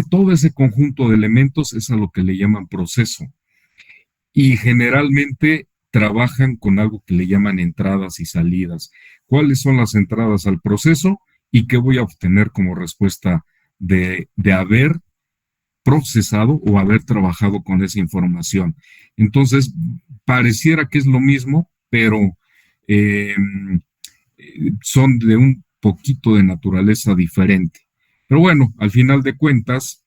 Todo ese conjunto de elementos es a lo que le llaman proceso. Y generalmente trabajan con algo que le llaman entradas y salidas. ¿Cuáles son las entradas al proceso y qué voy a obtener como respuesta de haber procesado o haber trabajado con esa información. Entonces, pareciera que es lo mismo, pero eh, son de un poquito de naturaleza diferente. Pero bueno, al final de cuentas,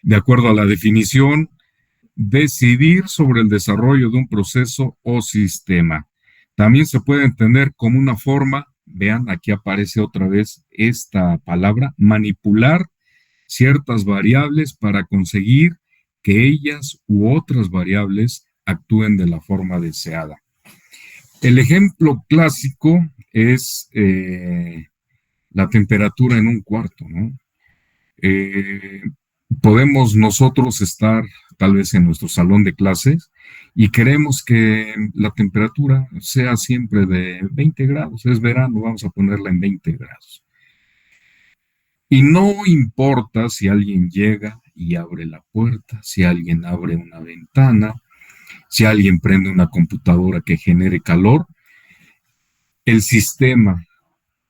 de acuerdo a la definición, decidir sobre el desarrollo de un proceso o sistema. También se puede entender como una forma, vean, aquí aparece otra vez esta palabra, manipular ciertas variables para conseguir que ellas u otras variables actúen de la forma deseada. El ejemplo clásico es la temperatura en un cuarto, ¿no? Podemos nosotros estar tal vez en nuestro salón de clases y queremos que la temperatura sea siempre de 20 grados, es verano, vamos a ponerla en 20 grados. Y no importa si alguien llega y abre la puerta, si alguien abre una ventana, si alguien prende una computadora que genere calor, el sistema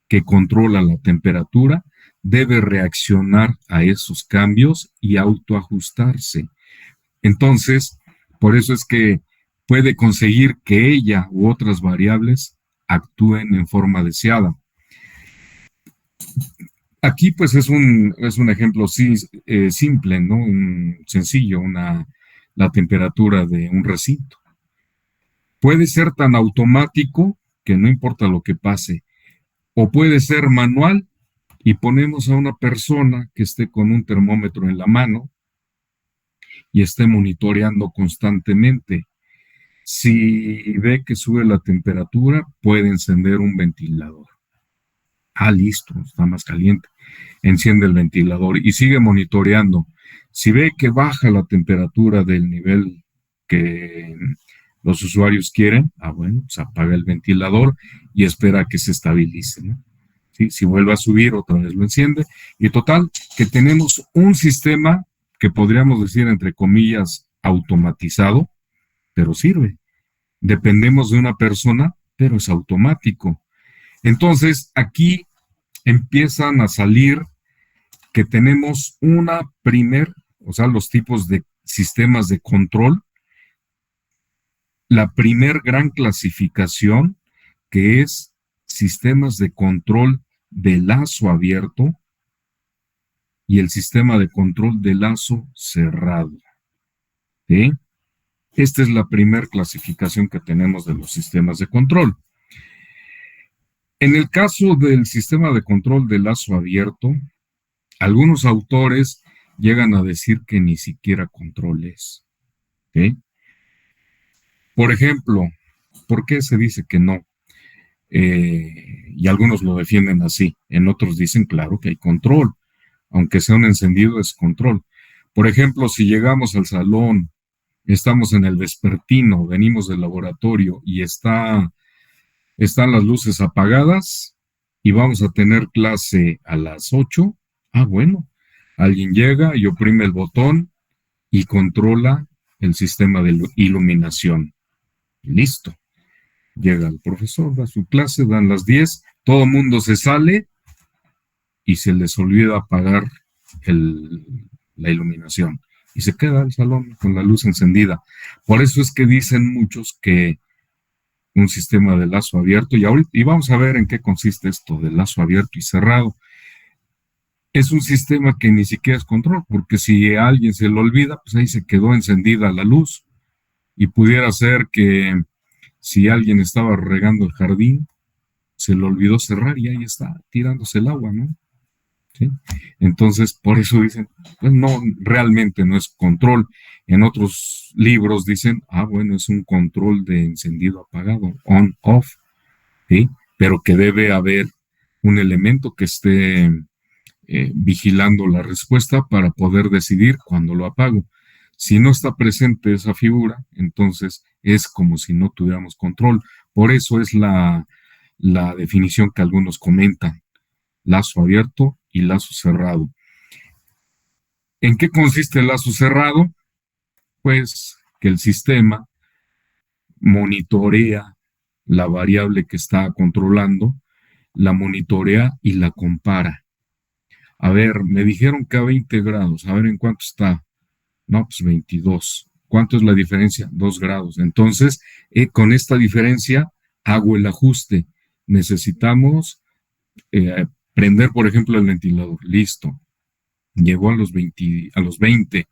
que controla la temperatura debe reaccionar a esos cambios y autoajustarse. Entonces, por eso es que puede conseguir que ella u otras variables actúen en forma deseada. Aquí pues es un ejemplo simple, ¿no? Sencillo, la temperatura de un recinto. Puede ser tan automático que no importa lo que pase, o puede ser manual y ponemos a una persona que esté con un termómetro en la mano y esté monitoreando constantemente. Si ve que sube la temperatura, puede encender un ventilador. Ah, listo, está más caliente. Enciende el ventilador y sigue monitoreando. Si ve que baja la temperatura del nivel que los usuarios quieren, bueno, pues apaga el ventilador y espera a que se estabilice, ¿no? ¿Sí? Si vuelve a subir, otra vez lo enciende. Y total, que tenemos un sistema que podríamos decir, entre comillas, automatizado, pero sirve. Dependemos de una persona, pero es automático. Entonces, aquí empiezan a salir que tenemos o sea, los tipos de sistemas de control, la primer gran clasificación, que es sistemas de control de lazo abierto y el sistema de control de lazo cerrado. ¿Sí? Esta es la primera clasificación que tenemos de los sistemas de control. En el caso del sistema de control de lazo abierto, algunos autores llegan a decir que ni siquiera control es. ¿Sí? Por ejemplo, ¿por qué se dice que no? Y algunos lo defienden así, en otros dicen, claro que hay control, aunque sea un encendido es control. Por ejemplo, si llegamos al salón, estamos en el vespertino, venimos del laboratorio y están las luces apagadas y vamos a tener clase a las 8, bueno, alguien llega y oprime el botón y controla el sistema de iluminación. Listo. Llega el profesor, da su clase, dan las 10, todo el mundo se sale y se les olvida apagar la iluminación. Y se queda el salón con la luz encendida. Por eso es que dicen muchos que un sistema de lazo abierto, y vamos a ver en qué consiste esto de lazo abierto y cerrado. Es un sistema que ni siquiera es control, porque si a alguien se le olvida, pues ahí se quedó encendida la luz. Y pudiera ser que si alguien estaba regando el jardín, se le olvidó cerrar y ahí está, tirándose el agua, ¿no? ¿Sí? Entonces, por eso dicen, pues no, realmente no es control. En otros libros dicen, bueno, es un control de encendido apagado, on, off, ¿sí? Pero que debe haber un elemento que esté vigilando la respuesta para poder decidir cuándo lo apago. Si no está presente esa figura, entonces es como si no tuviéramos control. Por eso es la definición que algunos comentan, lazo abierto y lazo cerrado. ¿En qué consiste el lazo cerrado? Pues que el sistema monitorea la variable que está controlando, la monitorea y la compara. A ver, me dijeron que a 20 grados, a ver en cuánto está. No, pues 22. ¿Cuánto es la diferencia? 2 grados. Entonces, con esta diferencia hago el ajuste. Necesitamos prender, por ejemplo, el ventilador. Listo. Llegó a los 20.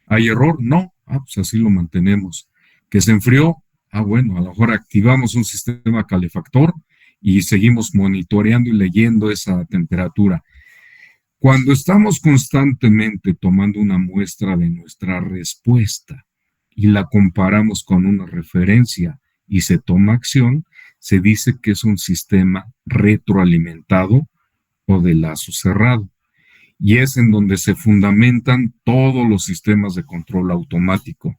¿Hay error? No. Ah, pues así lo mantenemos. ¿Que se enfrió? Ah, bueno, a lo mejor activamos un sistema calefactor y seguimos monitoreando y leyendo esa temperatura. Cuando estamos constantemente tomando una muestra de nuestra respuesta y la comparamos con una referencia y se toma acción, se dice que es un sistema retroalimentado o de lazo cerrado. Y es en donde se fundamentan todos los sistemas de control automático.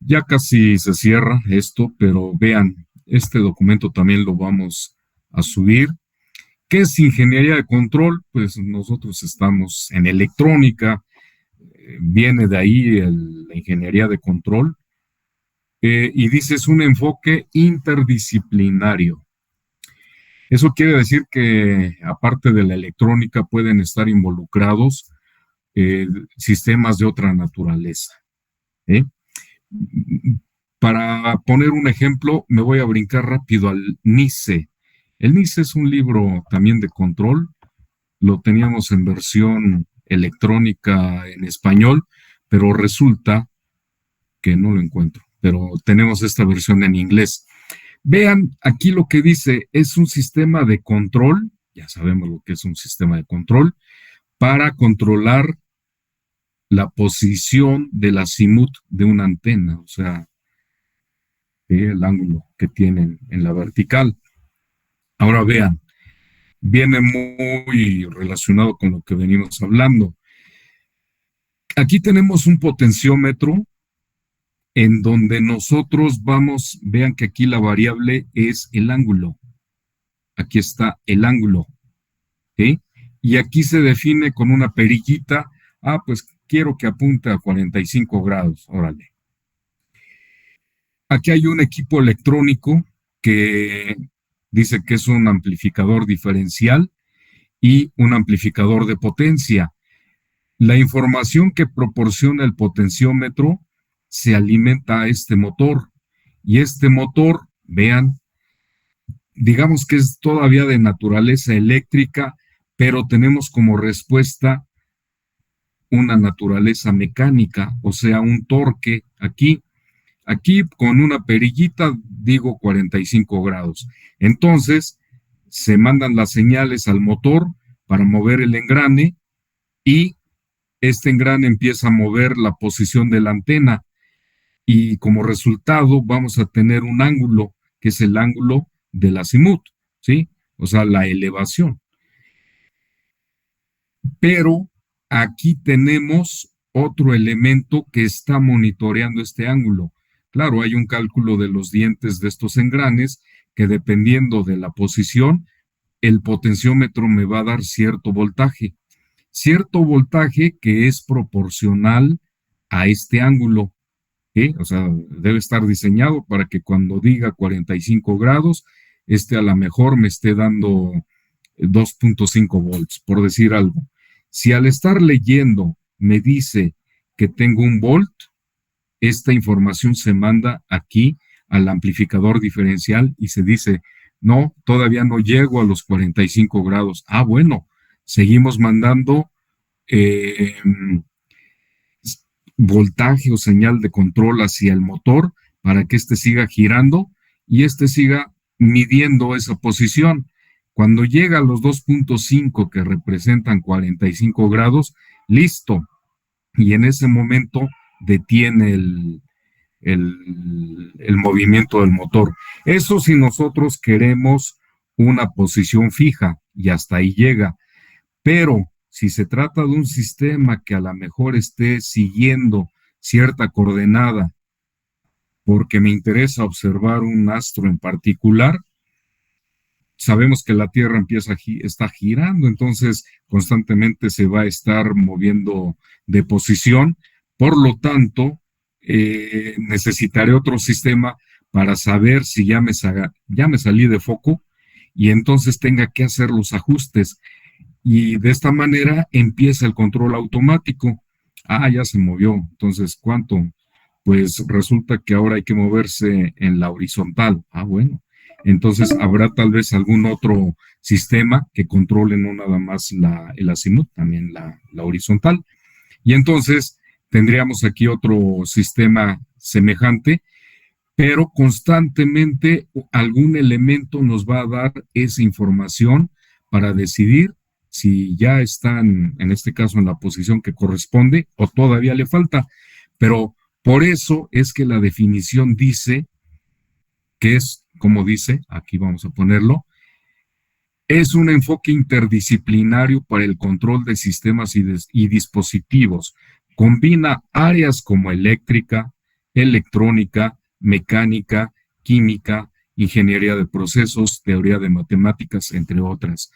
Ya casi se cierra esto, pero vean, este documento también lo vamos a subir. ¿Qué es ingeniería de control? Pues nosotros estamos en electrónica, viene de ahí la ingeniería de control, y dice es un enfoque interdisciplinario. Eso quiere decir que aparte de la electrónica pueden estar involucrados sistemas de otra naturaleza. Para poner un ejemplo, me voy a brincar rápido al NICE. El NICE es un libro también de control, lo teníamos en versión electrónica en español, pero resulta que no lo encuentro, pero tenemos esta versión en inglés. Vean, aquí lo que dice es un sistema de control, ya sabemos lo que es un sistema de control, para controlar la posición del azimut de una antena, o sea, el ángulo que tienen en la vertical. Ahora vean, viene muy relacionado con lo que venimos hablando. Aquí tenemos un potenciómetro en donde nosotros vamos, vean que aquí la variable es el ángulo. Aquí está el ángulo. ¿Sí? Y aquí se define con una perillita. Ah, pues quiero que apunte a 45 grados. Órale. Aquí hay un equipo electrónico que dice que es un amplificador diferencial y un amplificador de potencia. La información que proporciona el potenciómetro se alimenta a este motor. Y este motor, vean, digamos que es todavía de naturaleza eléctrica, pero tenemos como respuesta una naturaleza mecánica, o sea, un torque aquí. Aquí con una perillita digo 45 grados. Entonces, se mandan las señales al motor para mover el engrane y este engrane empieza a mover la posición de la antena y como resultado vamos a tener un ángulo que es el ángulo del azimut, ¿sí? O sea, la elevación. Pero aquí tenemos otro elemento que está monitoreando este ángulo. Claro, hay un cálculo de los dientes de estos engranes que dependiendo de la posición, el potenciómetro me va a dar cierto voltaje que es proporcional a este ángulo. ¿Sí? O sea, debe estar diseñado para que cuando diga 45 grados, a lo mejor me esté dando 2.5 volts, por decir algo. Si al estar leyendo me dice que tengo 1 volt, esta información se manda aquí al amplificador diferencial y se dice, no, todavía no llego a los 45 grados. Ah, bueno, seguimos mandando voltaje o señal de control hacia el motor para que éste siga girando y siga midiendo esa posición. Cuando llega a los 2.5 que representan 45 grados, listo. Y en ese momento detiene el movimiento del motor. Eso si nosotros queremos una posición fija y hasta ahí llega. Pero si se trata de un sistema que a lo mejor esté siguiendo cierta coordenada porque me interesa observar un astro en particular, sabemos que la Tierra está girando, entonces constantemente se va a estar moviendo de posición. Por lo tanto, necesitaré otro sistema para saber si ya me salí de foco y entonces tenga que hacer los ajustes. y de esta manera empieza el control automático. Ah, ya se movió. Entonces, ¿cuánto? Pues resulta que ahora hay que moverse en la horizontal. Ah, bueno. Entonces, habrá tal vez algún otro sistema que controle no nada más el azimut, también la horizontal. Y entonces tendríamos aquí otro sistema semejante, pero constantemente algún elemento nos va a dar esa información para decidir si ya están, en este caso, en la posición que corresponde o todavía le falta. Pero por eso es que la definición dice que es, como dice, aquí vamos a ponerlo, es un enfoque interdisciplinario para el control de sistemas y dispositivos. Combina áreas como eléctrica, electrónica, mecánica, química, ingeniería de procesos, teoría de matemáticas, entre otras.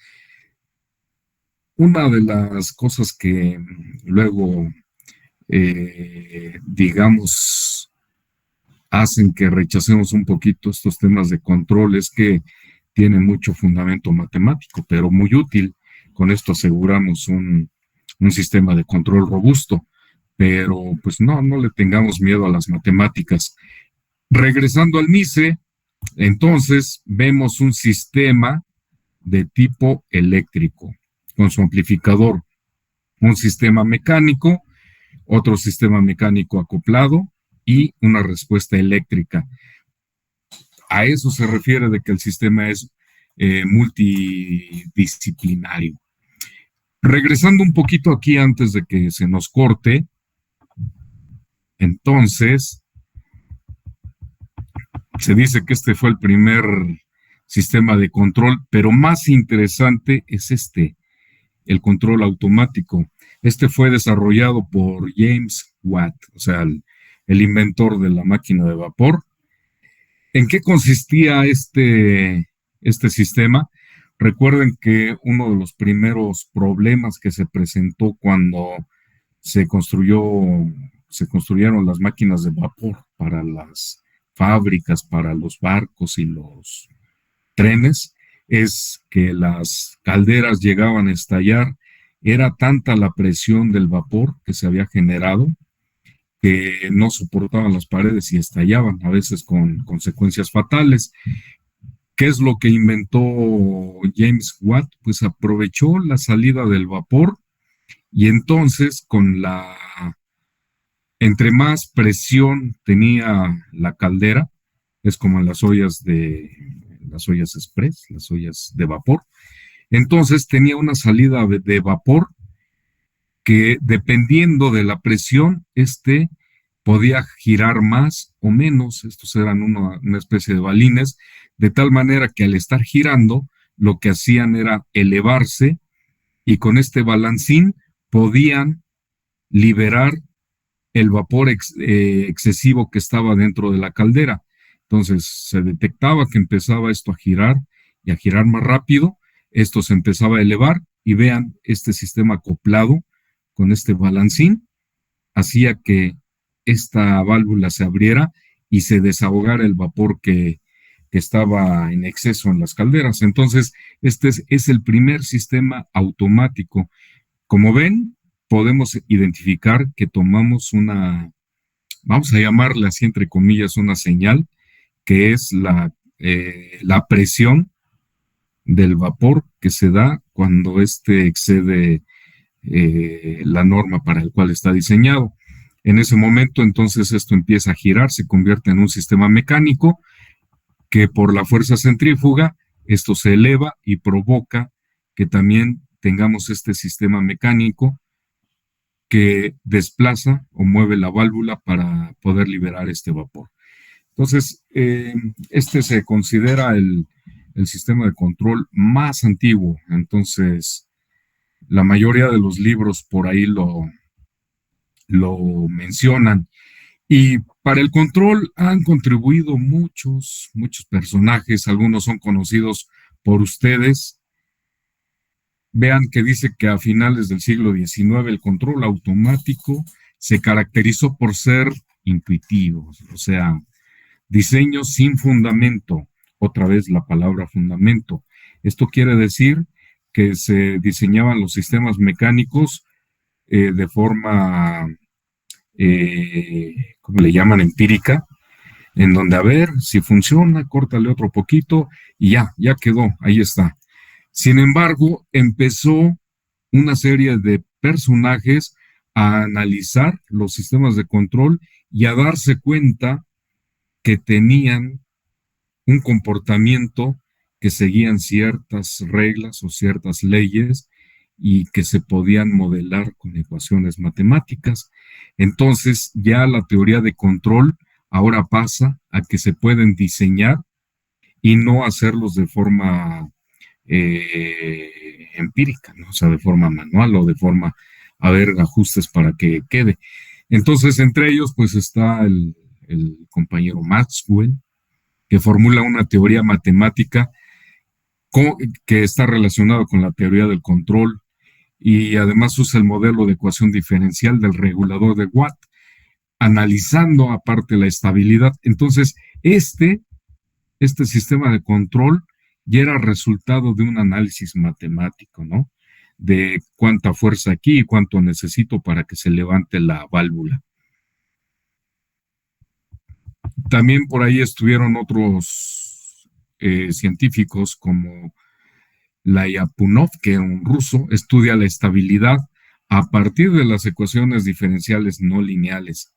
Una de las cosas que luego, digamos, hacen que rechacemos un poquito estos temas de control es que tiene mucho fundamento matemático, pero muy útil. Con esto aseguramos un sistema de control robusto, pero pues no le tengamos miedo a las matemáticas. Regresando al MICE, entonces vemos un sistema de tipo eléctrico con su amplificador, un sistema mecánico, otro sistema mecánico acoplado y una respuesta eléctrica. A eso se refiere de que el sistema es multidisciplinario. Regresando un poquito aquí antes de que se nos corte, entonces, se dice que este fue el primer sistema de control, pero más interesante es el control automático. Este fue desarrollado por James Watt, o sea, el inventor de la máquina de vapor. ¿En qué consistía este sistema? Recuerden que uno de los primeros problemas que se presentó cuando se construyeron las máquinas de vapor para las fábricas, para los barcos y los trenes, es que las calderas llegaban a estallar. Era tanta la presión del vapor que se había generado que no soportaban las paredes y estallaban, a veces con consecuencias fatales. ¿Qué es lo que inventó James Watt? Pues aprovechó la salida del vapor y entonces entre más presión tenía la caldera, es como en las ollas express, las ollas de vapor, entonces tenía una salida de vapor que dependiendo de la presión, podía girar más o menos. Estos eran una especie de balines, de tal manera que al estar girando, lo que hacían era elevarse y con este balancín podían liberar el vapor excesivo que estaba dentro de la caldera. Entonces se detectaba que empezaba esto a girar y a girar más rápido, esto se empezaba a elevar y vean, este sistema acoplado con este balancín hacía que esta válvula se abriera y se desahogara el vapor que estaba en exceso en las calderas. Entonces, este es el primer sistema automático. Como ven, podemos identificar que tomamos vamos a llamarle así entre comillas, una señal, que es la presión del vapor que se da cuando excede la norma para el cual está diseñado. En ese momento, entonces, esto empieza a girar, se convierte en un sistema mecánico que por la fuerza centrífuga, esto se eleva y provoca que también tengamos este sistema mecánico que desplaza o mueve la válvula para poder liberar este vapor. Entonces, este se considera el sistema de control más antiguo. Entonces, la mayoría de los libros por ahí lo mencionan. Y para el control han contribuido muchos personajes, algunos son conocidos por ustedes. Vean que dice que a finales del siglo XIX el control automático se caracterizó por ser intuitivo, o sea, diseño sin fundamento, otra vez la palabra fundamento. Esto quiere decir que se diseñaban los sistemas mecánicos de forma, ¿cómo le llaman? Empírica, en donde a ver si funciona, córtale otro poquito y ya quedó, ahí está. Sin embargo, empezó una serie de personajes a analizar los sistemas de control y a darse cuenta que tenían un comportamiento que seguían ciertas reglas o ciertas leyes y que se podían modelar con ecuaciones matemáticas. Entonces, ya la teoría de control ahora pasa a que se pueden diseñar y no hacerlos de forma empírica, ¿no? O sea, de forma manual o de forma, a ver, ajustes para que quede. Entonces, entre ellos, pues está el compañero Maxwell, que formula una teoría matemática que está relacionada con la teoría del control y además usa el modelo de ecuación diferencial del regulador de Watt, analizando aparte la estabilidad. Entonces, este sistema de control ya era resultado de un análisis matemático, ¿no? De cuánta fuerza aquí y cuánto necesito para que se levante la válvula. También por ahí estuvieron otros científicos como Lyapunov, que era un ruso, estudia la estabilidad a partir de las ecuaciones diferenciales no lineales.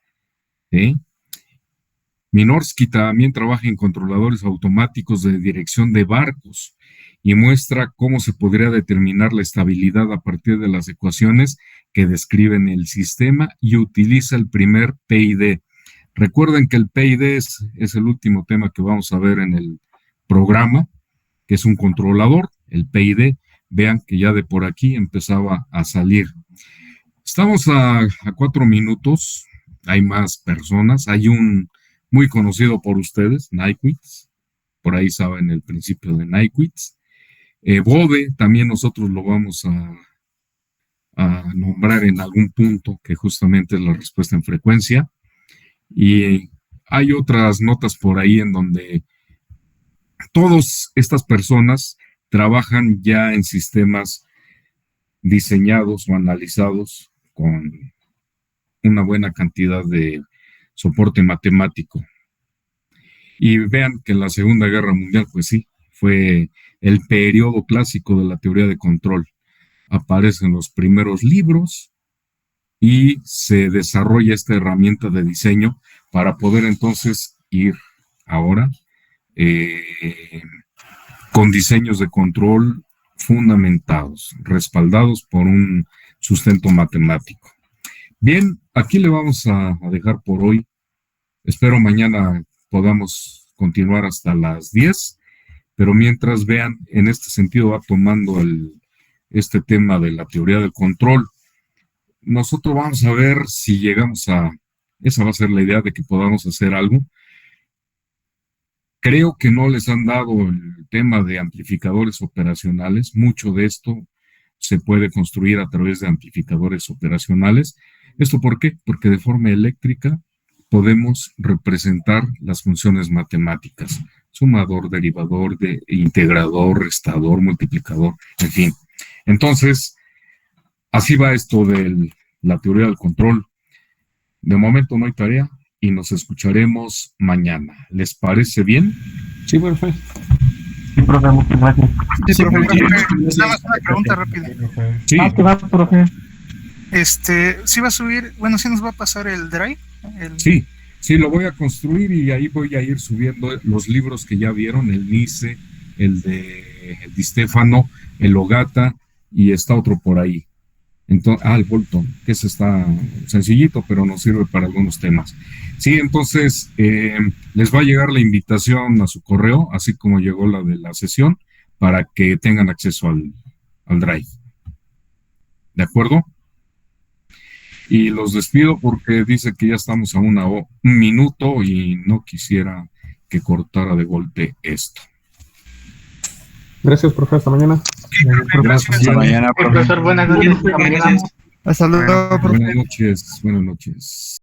¿Sí? Minorski también trabaja en controladores automáticos de dirección de barcos y muestra cómo se podría determinar la estabilidad a partir de las ecuaciones que describen el sistema y utiliza el primer PID. Recuerden que el PID es el último tema que vamos a ver en el programa, que es un controlador, el PID. Vean que ya de por aquí empezaba a salir. Estamos a 4 minutos, hay más personas, hay un muy conocido por ustedes, Nyquist, por ahí saben el principio de Nyquist. Bode, también nosotros lo vamos a nombrar en algún punto, que justamente es la respuesta en frecuencia. Y hay otras notas por ahí en donde todas estas personas trabajan ya en sistemas diseñados o analizados con una buena cantidad de soporte matemático. Y vean que en la Segunda Guerra Mundial, pues sí, fue el periodo clásico de la teoría de control. Aparecen los primeros libros y se desarrolla esta herramienta de diseño para poder entonces ir ahora con diseños de control fundamentados, respaldados por un sustento matemático. Bien, aquí le vamos a dejar por hoy. Espero mañana podamos continuar hasta las 10, pero mientras vean, en este sentido va tomando este tema de la teoría del control. Nosotros vamos a ver si llegamos esa va a ser la idea de que podamos hacer algo. Creo que no les han dado el tema de amplificadores operacionales. Mucho de esto se puede construir a través de amplificadores operacionales. ¿Esto por qué? Porque de forma eléctrica podemos representar las funciones matemáticas. Sumador, derivador, integrador, restador, multiplicador, en fin. Entonces, así va esto de la teoría del control. De momento no hay tarea y nos escucharemos mañana. ¿Les parece bien? Sí, profe. Sí, profe, muchas gracias. Sí, profe. Nada más una pregunta rápida. Sí. ¿Qué va, profe? ¿Sí va a subir, bueno, sí nos va a pasar el drive? Sí, lo voy a construir y ahí voy a ir subiendo los libros que ya vieron, el Nice, el de Di Stefano, el Ogata y está otro por ahí. Entonces, el Bolton, que ese está sencillito, pero nos sirve para algunos temas. Sí, entonces les va a llegar la invitación a su correo, así como llegó la de la sesión, para que tengan acceso al Drive. ¿De acuerdo? Y los despido porque dice que ya estamos a un minuto y no quisiera que cortara de golpe esto. Gracias, profe. Hasta mañana. Gracias. Hasta mañana, profesor. Profesor, buenas noches. Hasta mañana. Hasta luego, profe. Buenas noches.